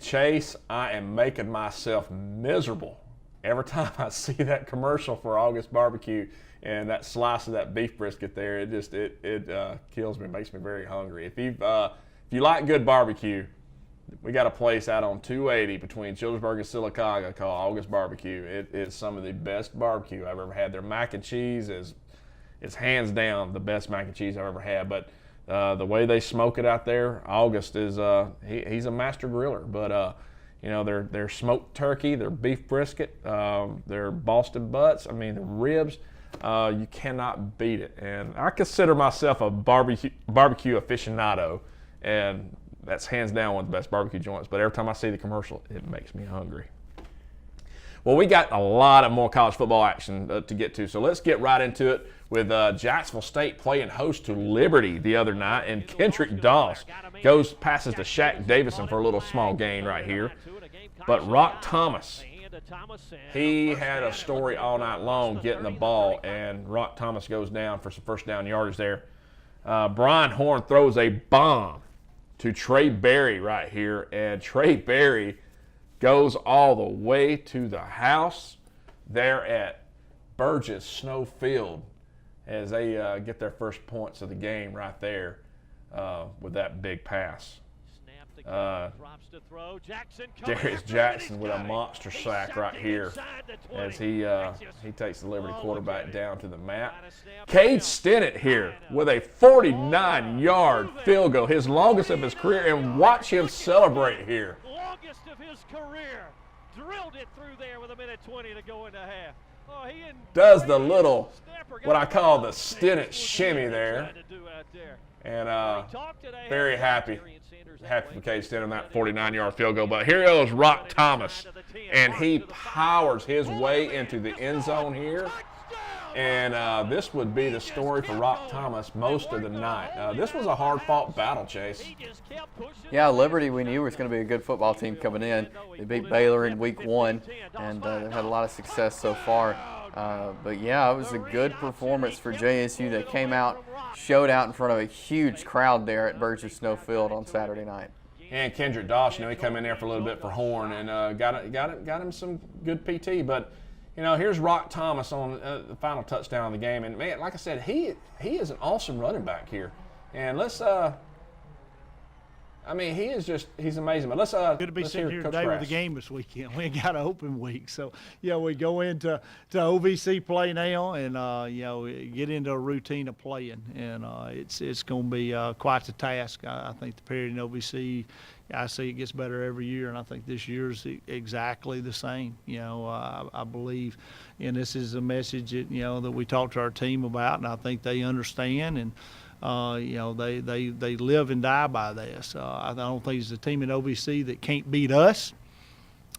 Chase, I am making myself miserable every time I see that commercial for August barbecue and that slice of that beef brisket there. It just kills me, makes me very hungry. If you like good barbecue, we got a place out on 280 between Childersburg and Sylacauga called August Barbecue. It is some of the best barbecue I've ever had. Their mac and cheese is hands down the best mac and cheese I've ever had. But the way they smoke it out there, August is he's a master griller. But their smoked turkey, their beef brisket, their Boston butts, the ribs, you cannot beat it. And I consider myself a barbecue aficionado, and that's hands down one of the best barbecue joints. But every time I see the commercial, it makes me hungry. Well, we got a lot of more college football action to get to, so let's get right into it with Jacksonville State playing host to Liberty the other night, and Kendrick Doss passes to Shaq Davison for a little small gain right here. But Rock Thomas, he had a story all night long getting the ball, and Rock Thomas goes down for some first down yardage there. Brian Horn throws a bomb to Trey Berry right here, and Trey Berry goes all the way to the house there at Burgess Snow Field as they get their first points of the game right there with that big pass. Darius Jackson with a monster sack right here as he takes the Liberty quarterback down to the mat. Cade Stennett here with a 49-yard field goal, his longest of his career, and watch him celebrate here. Longest of his career. Drilled it through there with 1:20 to go into half. Oh, does the little, what I call the Stennett shimmy there. And very happy for Cade Stennett on that 49-yard field goal. But here goes Rock Thomas, and he powers his way into the end zone here. And this would be the story for Rock Thomas most of the night. This was a hard-fought battle, Chase. Yeah, Liberty, we knew was going to be a good football team coming in. They beat Baylor in week 1, and they've had a lot of success so far. But, yeah, it was a good performance for JSU. They came out, showed out in front of a huge crowd there at Burgess Snow Field on Saturday night. And Kendrick Doss, he came in there for a little bit for Horn and got him some good PT. But, here's Rock Thomas on the final touchdown of the game. And, man, like I said, he is an awesome running back here. And let's he's amazing. But let's good to be sitting here today with the game this weekend. We ain't got an open week. So, we go into OVC play now and, get into a routine of playing. And it's going to be quite the task. I think the period in OVC, I see it gets better every year, and I think this year's exactly the same. I believe, and this is a message that, that we talk to our team about, and I think they understand, and they live and die by this. I don't think it's a team in OVC that can't beat us,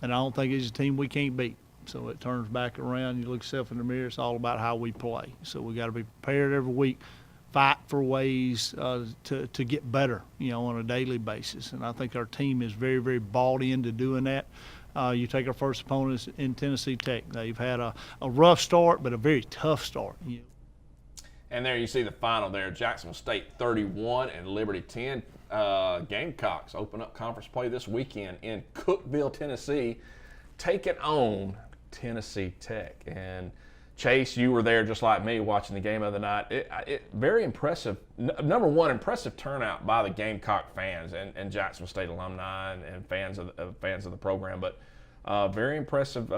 and I don't think it's a team we can't beat. So it turns back around. You look yourself in the mirror. It's all about how we play. So we got to be prepared every week, fight for ways to get better, on a daily basis. And I think our team is very, very bought into doing that. You take our first opponents in Tennessee Tech. They've had a rough start, but a very tough start. And there you see the final there, Jacksonville State 31 and Liberty 10. Gamecocks open up conference play this weekend in Cookeville, Tennessee, taking on Tennessee Tech. And Chase, you were there just like me watching the game of the night. Very impressive. Number one, impressive turnout by the Gamecock fans and Jacksonville State alumni and fans of the program. But very impressive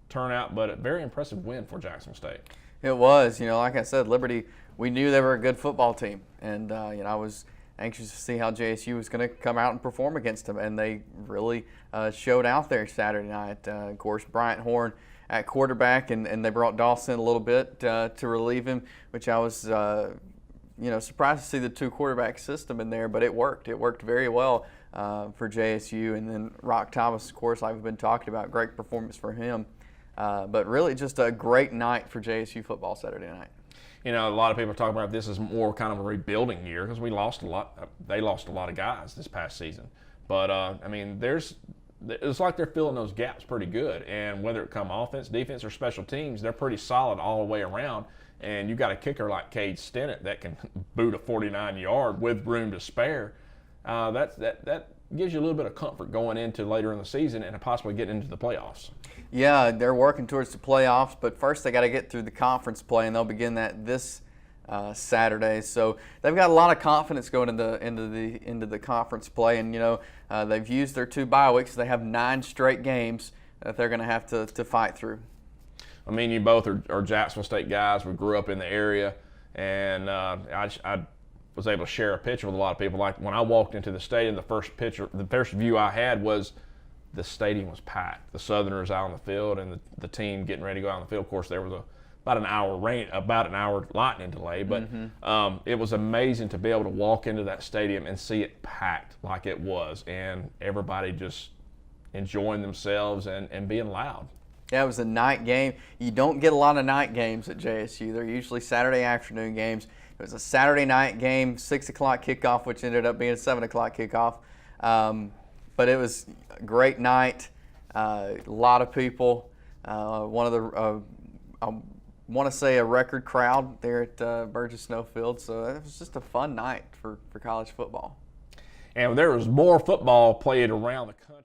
turnout, but a very impressive win for Jacksonville State. It was. Like I said, Liberty, we knew they were a good football team. And, I was anxious to see how JSU was going to come out and perform against them. And they really showed out there Saturday night. Of course, Bryant Horn at quarterback, and they brought Dawson a little bit to relieve him, which I was, surprised to see the two-quarterback system in there, but it worked. It worked very well for JSU. And then Rock Thomas, of course, like we've been talking about, great performance for him. But really just a great night for JSU football Saturday night. A lot of people are talking about this as more kind of a rebuilding year because we lost a lot. They lost a lot of guys this past season. But, it's like they're filling those gaps pretty good. And whether it come offense, defense, or special teams, they're pretty solid all the way around. And you got a kicker like Cade Stennett that can boot a 49-yard with room to spare. That gives you a little bit of comfort going into later in the season and possibly getting into the playoffs. Yeah, they're working towards the playoffs, but first they got to get through the conference play, and they'll begin that this Saturday. So they've got a lot of confidence going into the conference play, and they've used their 2 bye weeks. So they have 9 straight games that they're going to have to fight through. I mean, you both are Jacksonville State guys. We grew up in the area, and I was able to share a picture with a lot of people. Like when I walked into the stadium, the first view I had was the stadium was packed. The Southerners out on the field and the team getting ready to go out on the field. Of course, there was about an hour lightning delay, but it was amazing to be able to walk into that stadium and see it packed like it was, and everybody just enjoying themselves and being loud. Yeah, it was a night game. You don't get a lot of night games at JSU. They're usually Saturday afternoon games. It was a Saturday night game, 6 o'clock kickoff, which ended up being a 7 o'clock kickoff. But it was a great night, a lot of people. I want to say a record crowd there at Burgess Snowfield. So it was just a fun night for college football. And there was more football played around the country.